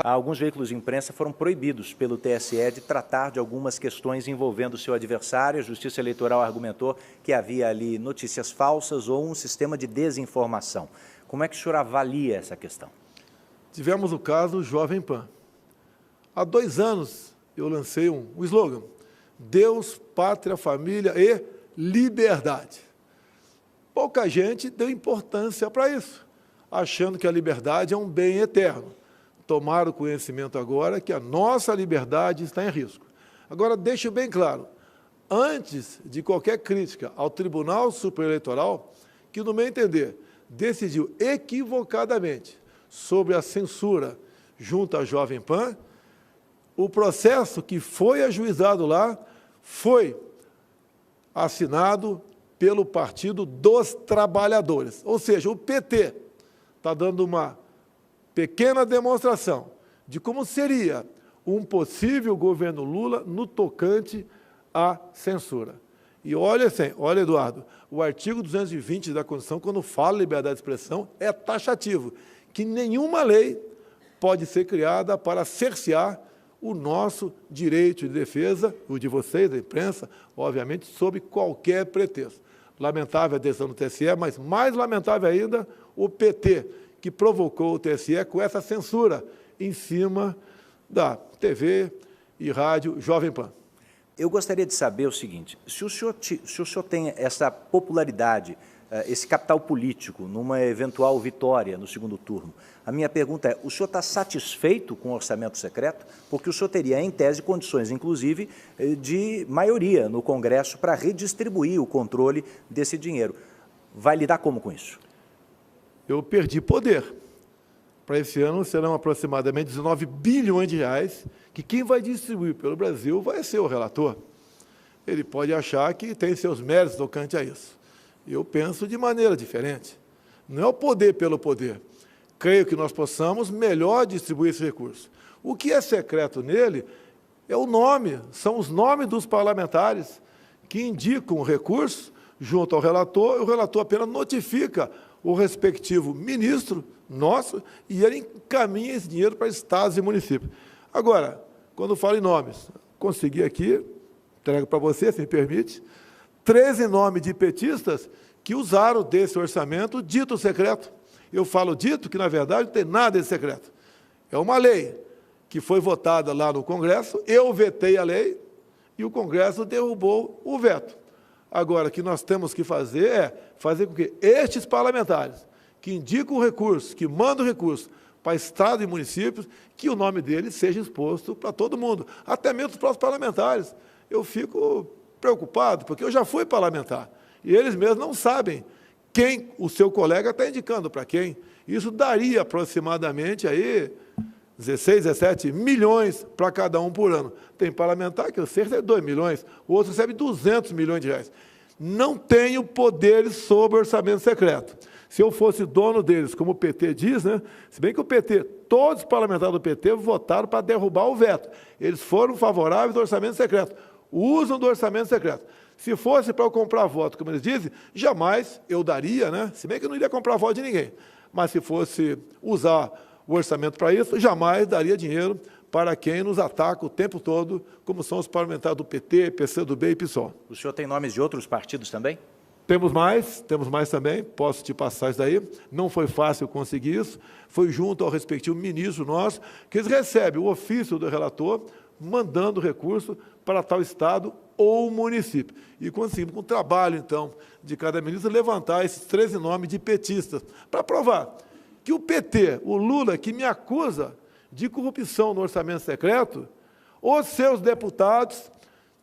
Alguns veículos de imprensa foram proibidos pelo TSE de tratar de algumas questões envolvendo o seu adversário. A Justiça Eleitoral argumentou que havia ali notícias falsas ou um sistema de desinformação. Como é que o senhor avalia essa questão? Tivemos o caso Jovem Pan. Há 2 anos eu lancei um slogan: Deus, Pátria, Família e Liberdade. Pouca gente deu importância para isso, achando que a liberdade é um bem eterno. Tomaram conhecimento agora que a nossa liberdade está em risco. Agora, deixo bem claro, antes de qualquer crítica ao Tribunal Superior Eleitoral, que, no meu entender, decidiu equivocadamente sobre a censura junto à Jovem Pan, o processo que foi ajuizado lá foi assinado pelo Partido dos Trabalhadores. Ou seja, o PT está dando uma pequena demonstração de como seria um possível governo Lula no tocante à censura. E olha, Eduardo, o artigo 220 da Constituição, quando fala em liberdade de expressão, é taxativo, que nenhuma lei pode ser criada para cercear o nosso direito de defesa, o de vocês, da imprensa, obviamente, sob qualquer pretexto. Lamentável a decisão do TSE, mas mais lamentável ainda o PT, que provocou o TSE com essa censura em cima da TV e rádio Jovem Pan. Eu gostaria de saber o seguinte: se o senhor tem essa popularidade, esse capital político, numa eventual vitória no segundo turno, a minha pergunta é: o senhor está satisfeito com o orçamento secreto? Porque o senhor teria, em tese, condições, inclusive, de maioria no Congresso para redistribuir o controle desse dinheiro. Vai lidar como com isso? Eu perdi poder. Para esse ano serão aproximadamente 19 bilhões de reais, que quem vai distribuir pelo Brasil vai ser o relator. Ele pode achar que tem seus méritos tocante a isso. Eu penso de maneira diferente. Não é o poder pelo poder. Creio que nós possamos melhor distribuir esse recurso. O que é secreto nele é o nome, são os nomes dos parlamentares que indicam o recurso junto ao relator, e o relator apenas notifica o respectivo ministro nosso e ele encaminha esse dinheiro para estados e municípios. Agora, quando falo em nomes, consegui aqui, entrego para você, se me permite, 13 nomes de petistas que usaram desse orçamento dito secreto. Eu falo dito que, na verdade, não tem nada de secreto. É uma lei que foi votada lá no Congresso, eu vetei a lei e o Congresso derrubou o veto. Agora, o que nós temos que fazer é fazer com que estes parlamentares, que indicam o recurso, que mandam o recurso para Estado e municípios, que o nome deles seja exposto para todo mundo, até mesmo os próprios parlamentares. Eu fico preocupado, porque eu já fui parlamentar, e eles mesmos não sabem quem o seu colega está indicando para quem. Isso daria aproximadamente aí 16, 17 milhões para cada um por ano. Tem parlamentar que eu sei recebe 2 milhões, o outro recebe 200 milhões de reais. Não tenho poderes sobre orçamento secreto. Se eu fosse dono deles, como o PT diz, né? Se bem que o PT, todos os parlamentares do PT votaram para derrubar o veto. Eles foram favoráveis ao orçamento secreto, usam do orçamento secreto. Se fosse para eu comprar voto, como eles dizem, jamais eu daria, né? Se bem que eu não iria comprar voto de ninguém. Mas se fosse usar o orçamento para isso, jamais daria dinheiro para quem nos ataca o tempo todo, como são os parlamentares do PT, PCdoB e PSOL. O senhor tem nomes de outros partidos também? Temos mais também, posso te passar isso daí. Não foi fácil conseguir isso, foi junto ao respectivo ministro nosso, que eles recebem o ofício do relator, mandando recurso para tal estado ou município. E conseguimos, com o trabalho, então, de cada ministro, levantar esses 13 nomes de petistas, para provar que o PT, o Lula, que me acusa de corrupção no orçamento secreto, os seus deputados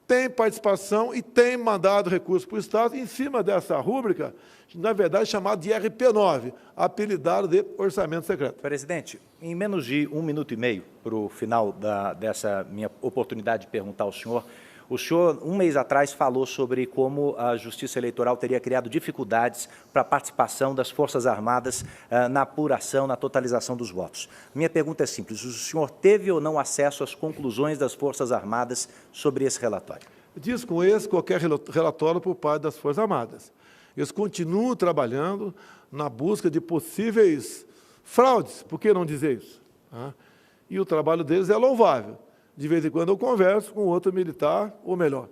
têm participação e têm mandado recursos para o Estado em cima dessa rúbrica, na verdade, chamada de RP9, apelidado de orçamento secreto. Presidente, em menos de 1 minuto e meio, para o final dessa minha oportunidade de perguntar ao senhor, o senhor, um mês atrás, falou sobre como a Justiça Eleitoral teria criado dificuldades para a participação das Forças Armadas na apuração, na totalização dos votos. Minha pergunta é simples: o senhor teve ou não acesso às conclusões das Forças Armadas sobre esse relatório? Diz com esse qualquer relatório por parte das Forças Armadas. Eles continuam trabalhando na busca de possíveis fraudes, por que não dizer isso? e o trabalho deles é louvável. De vez em quando eu converso com outro militar, ou melhor,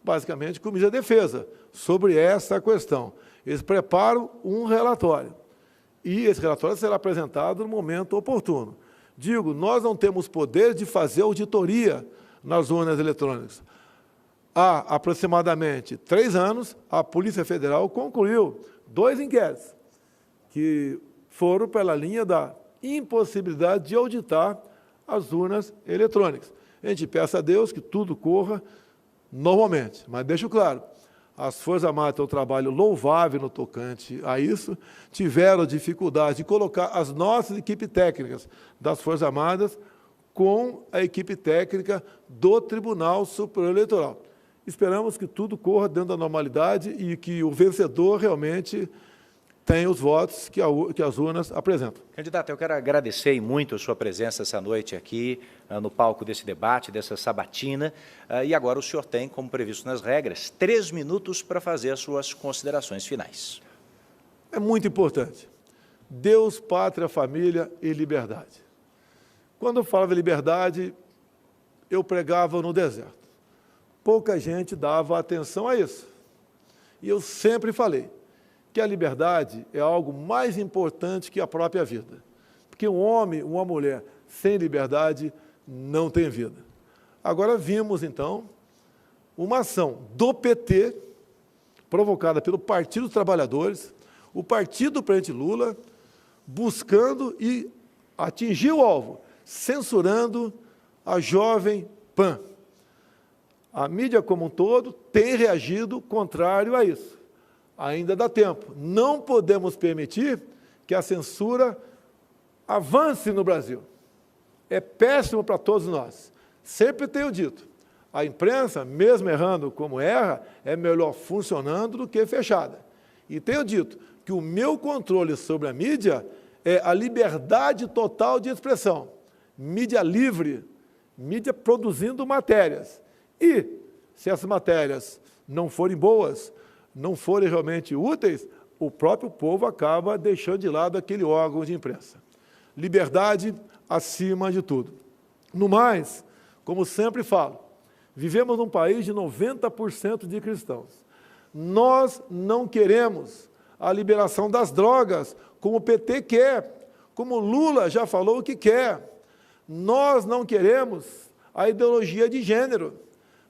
basicamente com o ministro da Defesa, sobre essa questão. Eles preparam um relatório, e esse relatório será apresentado no momento oportuno. Digo, nós não temos poder de fazer auditoria nas urnas eletrônicas. Há aproximadamente 3 anos, a Polícia Federal concluiu 2 inquéritos, que foram pela linha da impossibilidade de auditar as urnas eletrônicas. A gente peça a Deus que tudo corra normalmente, mas deixo claro, as Forças Armadas têm um trabalho louvável no tocante a isso, tiveram dificuldade de colocar as nossas equipes técnicas das Forças Armadas com a equipe técnica do Tribunal Superior Eleitoral. Esperamos que tudo corra dentro da normalidade e que o vencedor realmente tenha os votos que as urnas apresentam. Candidato, eu quero agradecer muito a sua presença essa noite aqui no palco desse debate, dessa sabatina, e agora o senhor tem, como previsto nas regras, 3 minutos para fazer as suas considerações finais. É muito importante. Deus, pátria, família e liberdade. Quando eu falava liberdade, eu pregava no deserto. Pouca gente dava atenção a isso. E eu sempre falei que a liberdade é algo mais importante que a própria vida. Porque um homem, uma mulher sem liberdade não tem vida. Agora vimos, então, uma ação do PT, provocada pelo Partido dos Trabalhadores, o partido do presidente Lula, buscando e atingir o alvo, censurando a Jovem Pan. A mídia como um todo tem reagido contrário a isso. Ainda dá tempo. Não podemos permitir que a censura avance no Brasil. É péssimo para todos nós. Sempre tenho dito, a imprensa, mesmo errando como erra, é melhor funcionando do que fechada. E tenho dito que o meu controle sobre a mídia é a liberdade total de expressão. Mídia livre, mídia produzindo matérias. E, se essas matérias não forem boas, não forem realmente úteis, o próprio povo acaba deixando de lado aquele órgão de imprensa. Liberdade acima de tudo. No mais, como sempre falo, vivemos num país de 90% de cristãos. Nós não queremos a liberação das drogas, como o PT quer, como Lula já falou que quer. Nós não queremos a ideologia de gênero.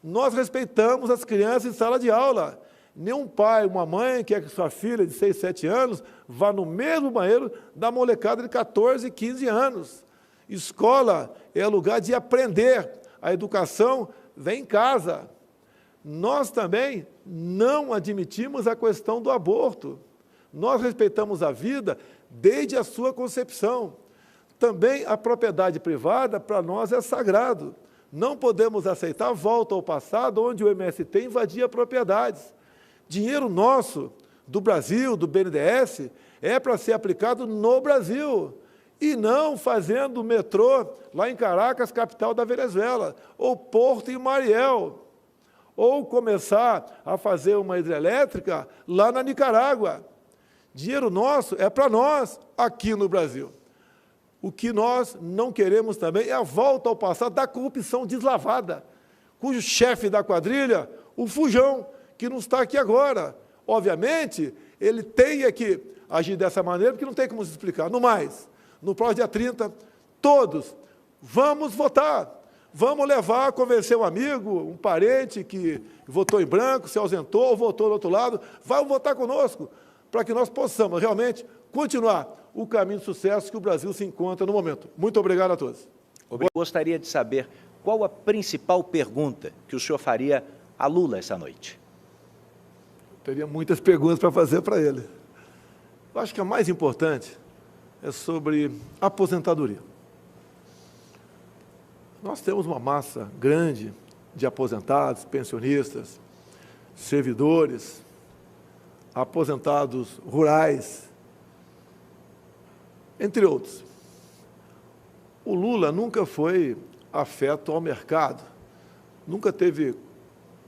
Nós respeitamos as crianças em sala de aula. Nenhum pai, uma mãe quer que sua filha de 6, 7 anos vá no mesmo banheiro da molecada de 14, 15 anos. Escola é lugar de aprender. A educação vem em casa. Nós também não admitimos a questão do aborto. Nós respeitamos a vida desde a sua concepção. Também a propriedade privada, para nós, é sagrado. Não podemos aceitar a volta ao passado, onde o MST invadia propriedades. Dinheiro nosso, do Brasil, do BNDES, é para ser aplicado no Brasil, e não fazendo metrô lá em Caracas, capital da Venezuela, ou Porto em Mariel, ou começar a fazer uma hidrelétrica lá na Nicarágua. Dinheiro nosso é para nós, aqui no Brasil. O que nós não queremos também é a volta ao passado da corrupção deslavada, cujo chefe da quadrilha, o Fujão, que não está aqui agora. Obviamente, ele tem que agir dessa maneira, porque não tem como se explicar. No mais, no próximo dia 30, todos vamos votar. Vamos levar, convencer um amigo, um parente que votou em branco, se ausentou ou votou do outro lado, vai votar conosco, para que nós possamos realmente continuar o caminho de sucesso que o Brasil se encontra no momento. Muito obrigado a todos. Eu gostaria de saber qual a principal pergunta que o senhor faria a Lula essa noite. Teria muitas perguntas para fazer para ele. Eu acho que a mais importante é sobre aposentadoria. Nós temos uma massa grande de aposentados, pensionistas, servidores, aposentados rurais, entre outros. O Lula nunca foi afeto ao mercado, nunca teve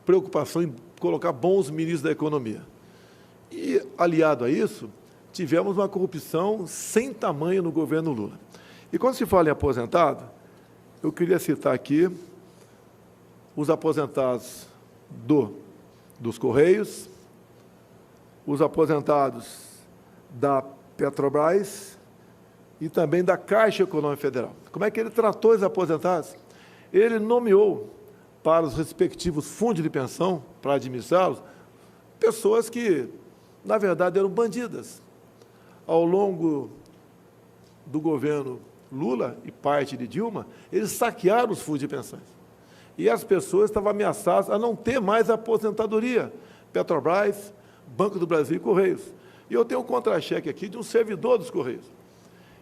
preocupação em colocar bons ministros da economia. E, aliado a isso, tivemos uma corrupção sem tamanho no governo Lula. E quando se fala em aposentado, eu queria citar aqui os aposentados dos Correios, os aposentados da Petrobras e também da Caixa Econômica Federal. Como é que ele tratou os aposentados? Ele nomeou para os respectivos fundos de pensão, para administrá-los, pessoas que, na verdade, eram bandidas. Ao longo do governo Lula e parte de Dilma, eles saquearam os fundos de pensões. E as pessoas estavam ameaçadas a não ter mais aposentadoria. Petrobras, Banco do Brasil e Correios. E eu tenho um contra-cheque aqui de um servidor dos Correios.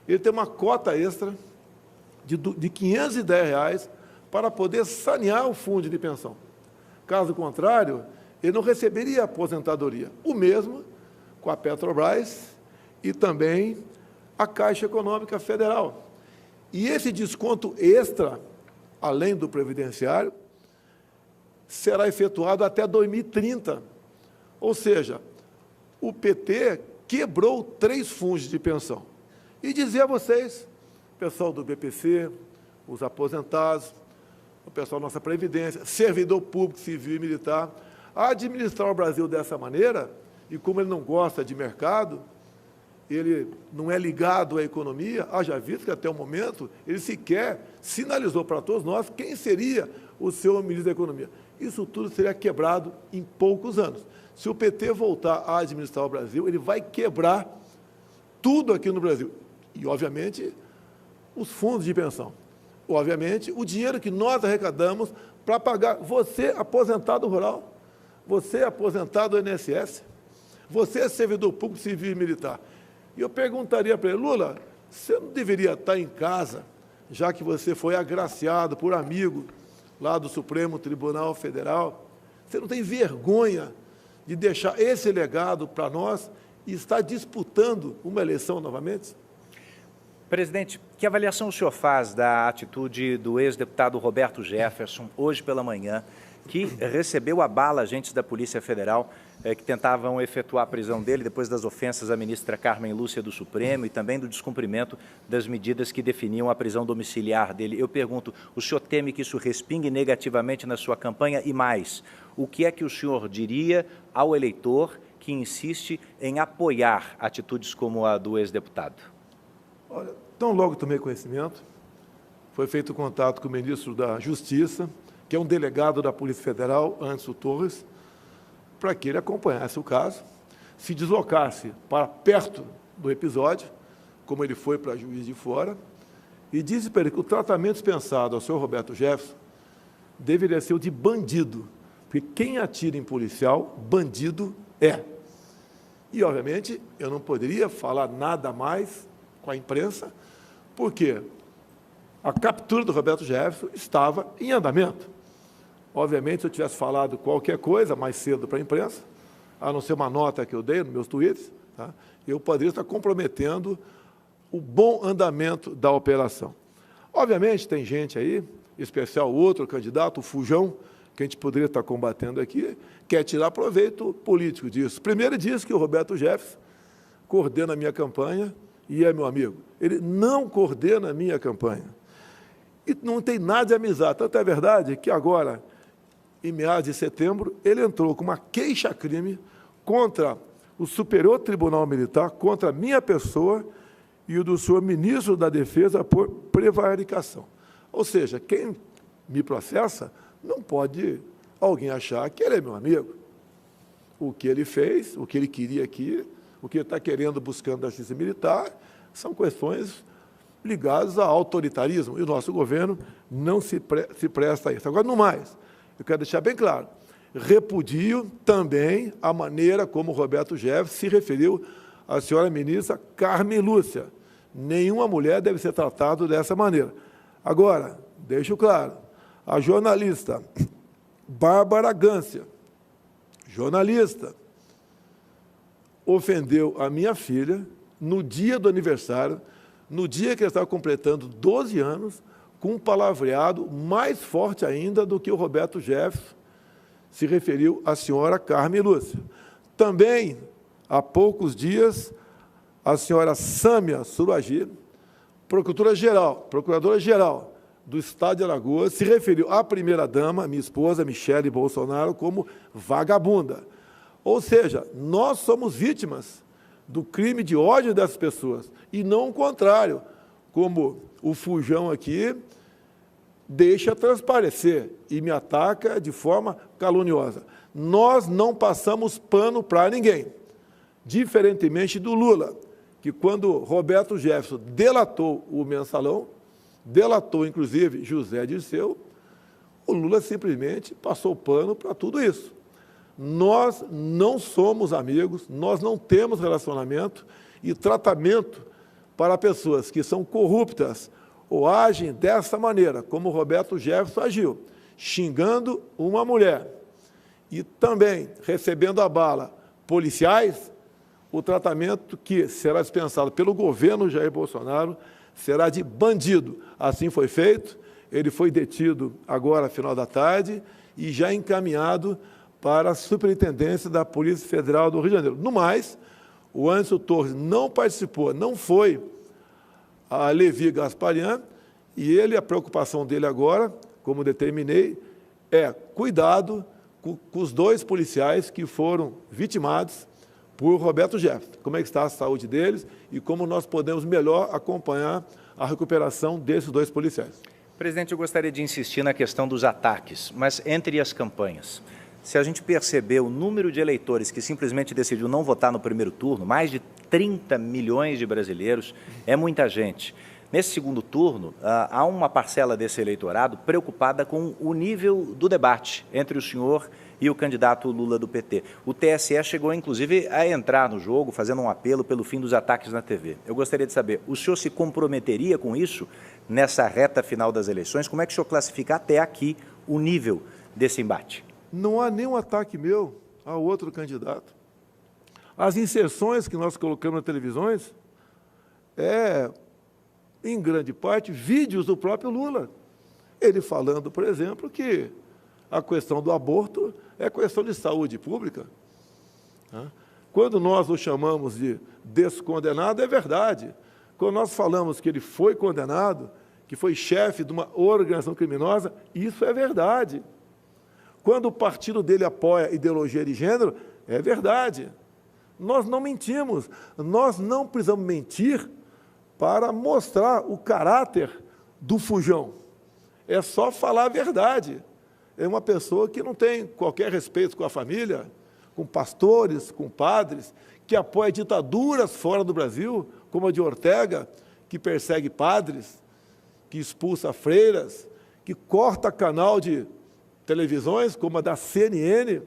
Ele tem uma cota extra de R$510 para poder sanear o fundo de pensão. Caso contrário, ele não receberia aposentadoria. O mesmo com a Petrobras e também a Caixa Econômica Federal. E esse desconto extra, além do previdenciário, será efetuado até 2030. Ou seja, o PT quebrou 3 fundos de pensão. E dizer a vocês, pessoal do BPC, os aposentados, o pessoal da nossa Previdência, servidor público, civil e militar, administrar o Brasil dessa maneira, e como ele não gosta de mercado, ele não é ligado à economia, haja visto que até o momento ele sequer sinalizou para todos nós quem seria o seu ministro da Economia. Isso tudo seria quebrado em poucos anos. Se o PT voltar a administrar o Brasil, ele vai quebrar tudo aqui no Brasil. E, obviamente, os fundos de pensão. Obviamente, o dinheiro que nós arrecadamos para pagar você, aposentado rural, você, aposentado do INSS, você, servidor público, civil e militar. E eu perguntaria para ele, Lula, você não deveria estar em casa, já que você foi agraciado por amigo lá do Supremo Tribunal Federal? Você não tem vergonha de deixar esse legado para nós e estar disputando uma eleição novamente? Presidente, que avaliação o senhor faz da atitude do ex-deputado Roberto Jefferson, hoje pela manhã, que recebeu a bala agentes da Polícia Federal que tentavam efetuar a prisão dele depois das ofensas à ministra Carmen Lúcia do Supremo e também do descumprimento das medidas que definiam a prisão domiciliar dele? Eu pergunto, o senhor teme que isso respingue negativamente na sua campanha? E mais, o que é que o senhor diria ao eleitor que insiste em apoiar atitudes como a do ex-deputado? Olha, tão logo tomei conhecimento, foi feito contato com o ministro da Justiça, que é um delegado da Polícia Federal, Anderson Torres, para que ele acompanhasse o caso, se deslocasse para perto do episódio, como ele foi para Juiz de Fora, e disse para ele que o tratamento dispensado ao senhor Roberto Jefferson deveria ser o de bandido, porque quem atira em policial, bandido é. E, obviamente, eu não poderia falar nada mais com a imprensa, porque a captura do Roberto Jefferson estava em andamento. Obviamente, se eu tivesse falado qualquer coisa mais cedo para a imprensa, a não ser uma nota que eu dei nos meus tweets, tá, eu poderia estar comprometendo o bom andamento da operação. Obviamente, tem gente aí, em especial outro candidato, o Fujão, que a gente poderia estar combatendo aqui, quer tirar proveito político disso. Primeiro, diz que o Roberto Jefferson coordena a minha campanha e é meu amigo. Ele não coordena a minha campanha. E não tem nada de amizade. Tanto é verdade que agora, em meados de setembro, ele entrou com uma queixa-crime contra o Superior Tribunal Militar, contra a minha pessoa e o do senhor ministro da Defesa por prevaricação. Ou seja, quem me processa não pode alguém achar que ele é meu amigo. O que ele fez, o que ele queria aqui, o que ele está querendo, buscando da justiça militar, são questões ligadas ao autoritarismo, e o nosso governo não se presta a isso. Agora, no mais, eu quero deixar bem claro, repudio também a maneira como o Roberto Jefferson se referiu à senhora ministra Carmen Lúcia. Nenhuma mulher deve ser tratada dessa maneira. Agora, deixo claro, a jornalista Bárbara Gância, jornalista, ofendeu a minha filha no dia do aniversário, no dia que ela estava completando 12 anos, com um palavreado mais forte ainda do que o Roberto Jefferson se referiu à senhora Carmen Lúcia. Também, há poucos dias, a senhora Sâmia Suragi, procuradora-geral do Estado de Alagoas se referiu à primeira-dama, minha esposa, Michele Bolsonaro, como vagabunda. Ou seja, nós somos vítimas do crime de ódio dessas pessoas, e não o contrário, como o Fujão aqui deixa transparecer e me ataca de forma caluniosa. Nós não passamos pano para ninguém, diferentemente do Lula, que quando Roberto Jefferson delatou o Mensalão, delatou inclusive José Dirceu, o Lula simplesmente passou pano para tudo isso. Nós não somos amigos, nós não temos relacionamento e tratamento para pessoas que são corruptas ou agem dessa maneira, como Roberto Jefferson agiu, xingando uma mulher e também recebendo a bala policiais. O tratamento que será dispensado pelo governo Jair Bolsonaro será de bandido. Assim foi feito, ele foi detido agora, final da tarde, e já encaminhado para a Superintendência da Polícia Federal do Rio de Janeiro. No mais, o Anderson Torres não participou, não foi a Levi Gasparian, e a preocupação dele agora, como determinei, é cuidado com os 2 policiais que foram vitimados por Roberto Jefferson. Como é que está a saúde deles e como nós podemos melhor acompanhar a recuperação desses 2 policiais. Presidente, eu gostaria de insistir na questão dos ataques, mas entre as campanhas, se a gente perceber o número de eleitores que simplesmente decidiu não votar no primeiro turno, mais de 30 milhões de brasileiros, é muita gente. Nesse segundo turno, há uma parcela desse eleitorado preocupada com o nível do debate entre o senhor e o candidato Lula do PT. O TSE chegou, inclusive, a entrar no jogo, fazendo um apelo pelo fim dos ataques na TV. Eu gostaria de saber, o senhor se comprometeria com isso nessa reta final das eleições? Como é que o senhor classifica até aqui o nível desse embate? Não há nenhum ataque meu a outro candidato. As inserções que nós colocamos nas televisões em grande parte, vídeos do próprio Lula. Ele falando, por exemplo, que a questão do aborto é questão de saúde pública. Quando nós o chamamos de descondenado, é verdade. Quando nós falamos que ele foi condenado, que foi chefe de uma organização criminosa, isso é verdade. Quando o partido dele apoia a ideologia de gênero, é verdade. Nós não mentimos, nós não precisamos mentir para mostrar o caráter do Fujão. É só falar a verdade. É uma pessoa que não tem qualquer respeito com a família, com pastores, com padres, que apoia ditaduras fora do Brasil, como a de Ortega, que persegue padres, que expulsa freiras, que corta canal de televisões, como a da CNN,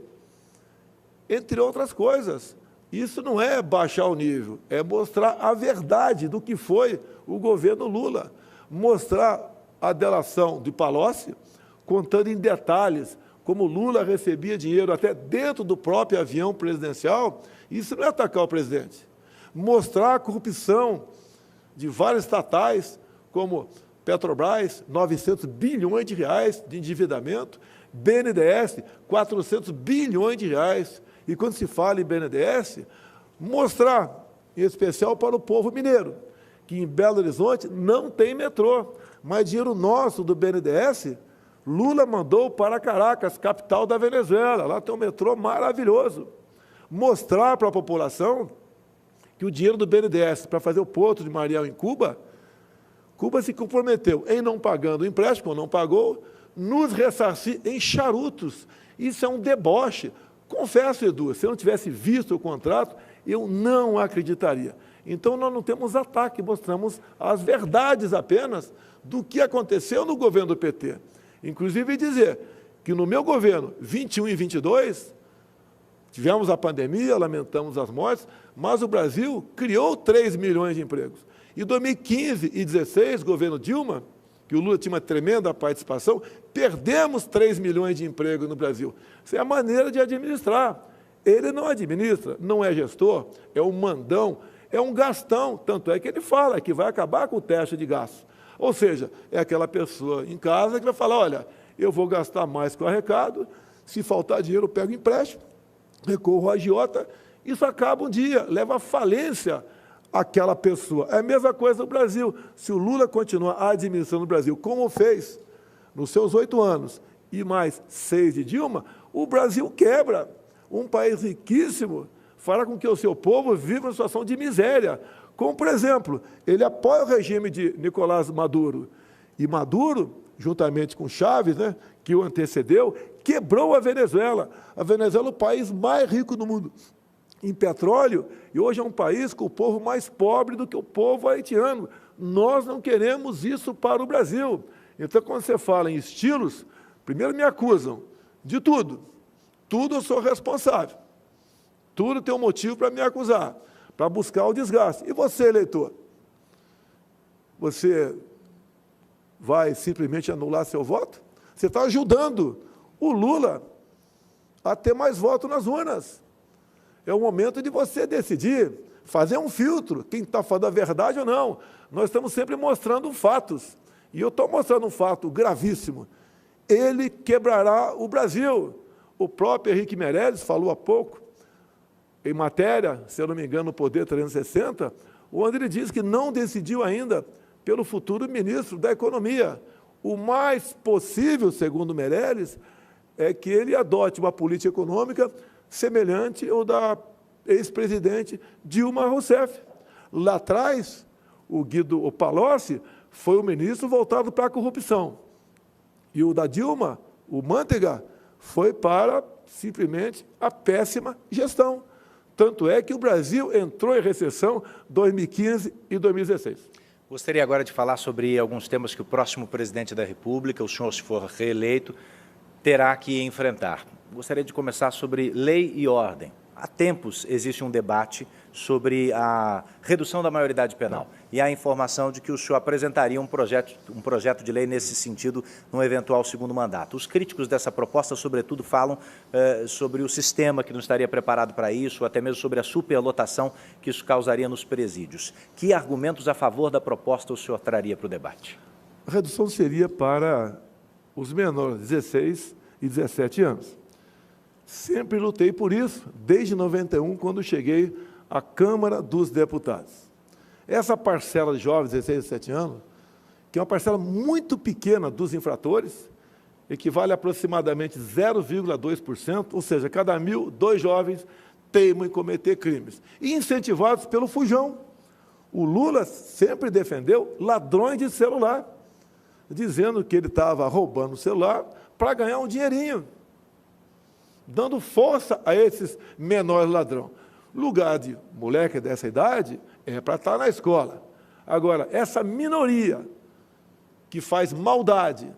entre outras coisas. Isso não é baixar o nível, é mostrar a verdade do que foi o governo Lula, mostrar a delação de Palocci, contando em detalhes como Lula recebia dinheiro até dentro do próprio avião presidencial. Isso não é atacar o presidente. Mostrar a corrupção de várias estatais, como Petrobras, 900 bilhões de reais de endividamento, BNDES, 400 bilhões de reais. E quando se fala em BNDES, mostrar, em especial para o povo mineiro, que em Belo Horizonte não tem metrô, mas dinheiro nosso do BNDES, Lula mandou para Caracas, capital da Venezuela. Lá tem um metrô maravilhoso. Mostrar para a população que o dinheiro do BNDES para fazer o Porto de Mariel em Cuba, Cuba se comprometeu em não pagando o empréstimo, ou não pagou, nos ressarcir em charutos. Isso é um deboche. Confesso, Edu, se eu não tivesse visto o contrato, eu não acreditaria. Então, nós não temos ataque, mostramos as verdades apenas do que aconteceu no governo do PT. Inclusive dizer que no meu governo, 21 e 22, tivemos a pandemia, lamentamos as mortes, mas o Brasil criou 3 milhões de empregos. Em 2015 e 2016, governo Dilma, que o Lula tinha uma tremenda participação, perdemos 3 milhões de empregos no Brasil. Isso é a maneira de administrar. Ele não administra, não é gestor, é um mandão, é um gastão. Tanto é que ele fala que vai acabar com o teto de gastos. Ou seja, é aquela pessoa em casa que vai falar, olha, eu vou gastar mais que o arrecado, se faltar dinheiro eu pego empréstimo, recorro à agiota, isso acaba um dia, leva à falência aquela pessoa. É a mesma coisa no Brasil. Se o Lula continuar administrando o Brasil como fez nos seus 8 anos e mais 6 de Dilma, o Brasil quebra. Um país riquíssimo fará com que o seu povo viva uma situação de miséria. Como, por exemplo, ele apoia o regime de Nicolás Maduro. E Maduro, juntamente com Chávez, né, que o antecedeu, quebrou a Venezuela. A Venezuela é o país mais rico do mundo em petróleo, e hoje é um país com o povo mais pobre do que o povo haitiano. Nós não queremos isso para o Brasil. Então, quando você fala em estilos, primeiro me acusam de tudo. Tudo eu sou responsável. Tudo tem um motivo para me acusar, para buscar o desgaste. E você, eleitor? Você vai simplesmente anular seu voto? Você está ajudando o Lula a ter mais votos nas urnas. É o momento de você decidir, fazer um filtro, quem está falando a verdade ou não. Nós estamos sempre mostrando fatos. E eu estou mostrando um fato gravíssimo. Ele quebrará o Brasil. O próprio Henrique Meirelles falou há pouco, em matéria, se eu não me engano, no Poder 360, onde ele diz que não decidiu ainda pelo futuro ministro da Economia. O mais possível, segundo Meirelles, é que ele adote uma política econômica semelhante ao da ex-presidente Dilma Rousseff. Lá atrás, o Palocci foi o ministro voltado para a corrupção. E o da Dilma, o Manteiga, foi para, simplesmente, a péssima gestão. Tanto é que o Brasil entrou em recessão em 2015 e 2016. Gostaria agora de falar sobre alguns temas que o próximo presidente da República, o senhor, se for reeleito, terá que enfrentar. Gostaria de começar sobre lei e ordem. Há tempos existe um debate sobre a redução da maioridade penal e há informação de que o senhor apresentaria um projeto de lei nesse sentido num eventual segundo mandato. Os críticos dessa proposta, sobretudo, falam sobre o sistema que não estaria preparado para isso, ou até mesmo sobre a superlotação que isso causaria nos presídios. Que argumentos a favor da proposta o senhor traria para o debate? A redução seria para os menores, 16 e 17 anos. Sempre lutei por isso, desde 91, quando cheguei à Câmara dos Deputados. Essa parcela de jovens, 16 e 17 anos, que é uma parcela muito pequena dos infratores, equivale a aproximadamente 0,2%, ou seja, cada 1.000, 2 jovens teimam em cometer crimes. E incentivados pelo fujão. O Lula sempre defendeu ladrões de celular, dizendo que ele estava roubando o celular para ganhar um dinheirinho, dando força a esses menores ladrões. Lugar de moleque dessa idade é para estar na escola. Agora, essa minoria que faz maldade,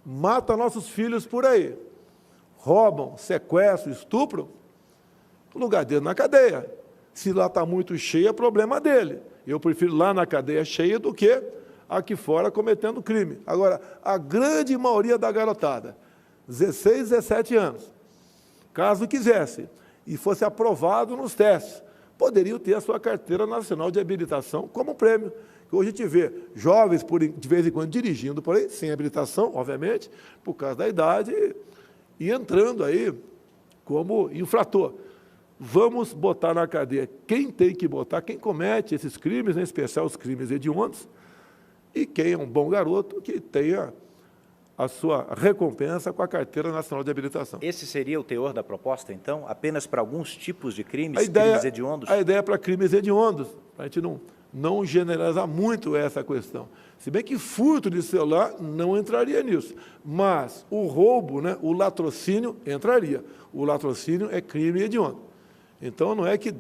mata nossos filhos por aí, roubam, sequestram, estupram, o lugar dele na cadeia. Se lá está muito cheio, é problema dele. Eu prefiro lá na cadeia cheia do que aqui fora cometendo crime. Agora, a grande maioria da garotada, 16, 17 anos, caso quisesse, e fosse aprovado nos testes, poderiam ter a sua carteira nacional de habilitação como prêmio. Hoje a gente vê jovens, de vez em quando, dirigindo por aí, sem habilitação, obviamente, por causa da idade, e entrando aí como infrator. Vamos botar na cadeia quem tem que botar, quem comete esses crimes, em especial os crimes hediondos, e quem é um bom garoto que tenha a sua recompensa com a Carteira Nacional de Habilitação. Esse seria o teor da proposta, então? Apenas para alguns tipos de crimes, crimes hediondos? A ideia é para crimes hediondos, para a gente não generalizar muito essa questão. Se bem que furto de celular não entraria nisso, mas o roubo, né, o latrocínio entraria. O latrocínio é crime hediondo. Então, não é que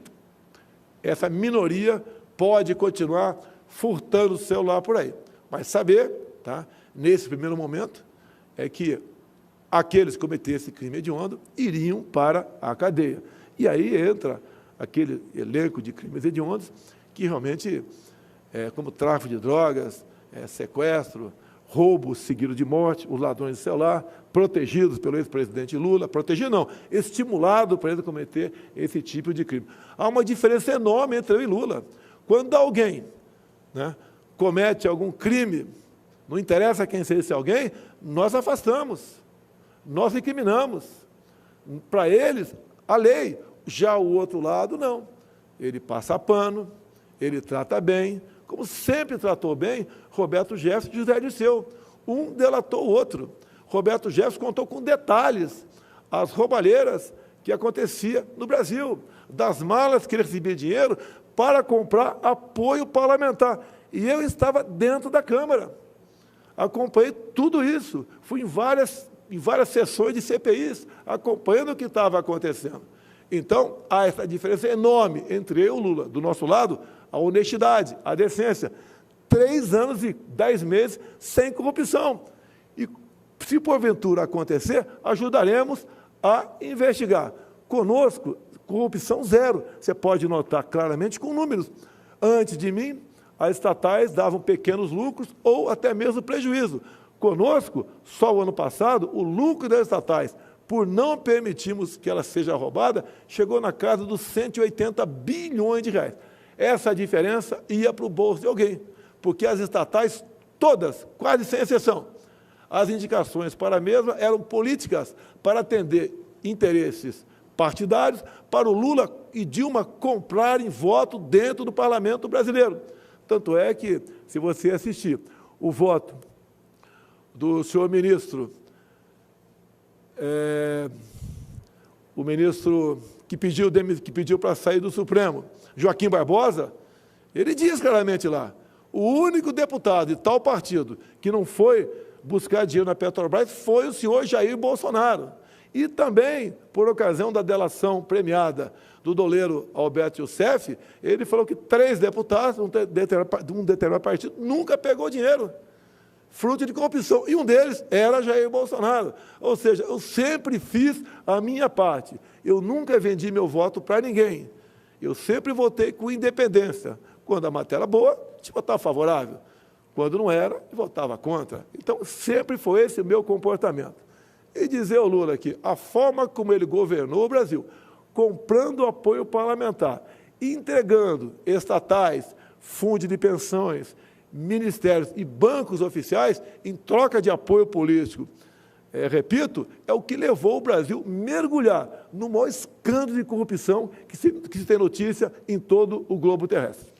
essa minoria pode continuar furtando o celular por aí. Mas saber, tá, nesse primeiro momento, é que aqueles que cometessem crime hediondo iriam para a cadeia. E aí entra aquele elenco de crimes hediondos que realmente, como tráfico de drogas, sequestro, roubo seguido de morte, os ladrões de celular, protegidos pelo ex-presidente Lula, protegido não, estimulado para ele cometer esse tipo de crime. Há uma diferença enorme entre eu e Lula. Quando alguém, né, comete algum crime, não interessa quem seja esse alguém, nós afastamos, nós recriminamos. Para eles, a lei. Já o outro lado, não. Ele passa pano, ele trata bem, como sempre tratou bem, Roberto Jefferson e José Dirceu. Um delatou o outro. Roberto Jefferson contou com detalhes as roubalheiras que acontecia no Brasil, das malas que ele recebia dinheiro para comprar apoio parlamentar. E eu estava dentro da Câmara. Acompanhei tudo isso. Fui em várias sessões de CPIs, acompanhando o que estava acontecendo. Então, há essa diferença enorme entre eu e o Lula. Do nosso lado, a honestidade, a decência. 3 anos e 10 meses sem corrupção. E, se porventura acontecer, ajudaremos a investigar. Conosco, corrupção zero. Você pode notar claramente com números. Antes de mim, as estatais davam pequenos lucros ou até mesmo prejuízo. Conosco, só o ano passado, o lucro das estatais, por não permitirmos que ela seja roubada, chegou na casa dos 180 bilhões de reais. Essa diferença ia para o bolso de alguém, porque as estatais, todas, quase sem exceção, as indicações para a mesma eram políticas para atender interesses partidários, para o Lula e Dilma comprarem voto dentro do parlamento brasileiro. Tanto é que, se você assistir o voto do senhor ministro, o ministro que pediu para sair do Supremo, Joaquim Barbosa, ele diz claramente lá, o único deputado de tal partido que não foi buscar dinheiro na Petrobras foi o senhor Jair Bolsonaro. E também, por ocasião da delação premiada do doleiro Alberto Youssef, ele falou que 3 deputados de um determinado partido nunca pegou dinheiro, fruto de corrupção, e um deles era Jair Bolsonaro. Ou seja, eu sempre fiz a minha parte. Eu nunca vendi meu voto para ninguém. Eu sempre votei com independência. Quando a matéria era boa, a gente votava favorável. Quando não era, eu votava contra. Então, sempre foi esse o meu comportamento. E dizer ao Lula que a forma como ele governou o Brasil, comprando apoio parlamentar, entregando estatais, fundos de pensões, ministérios e bancos oficiais em troca de apoio político, repito, é o que levou o Brasil a mergulhar no maior escândalo de corrupção que se tem notícia em todo o globo terrestre.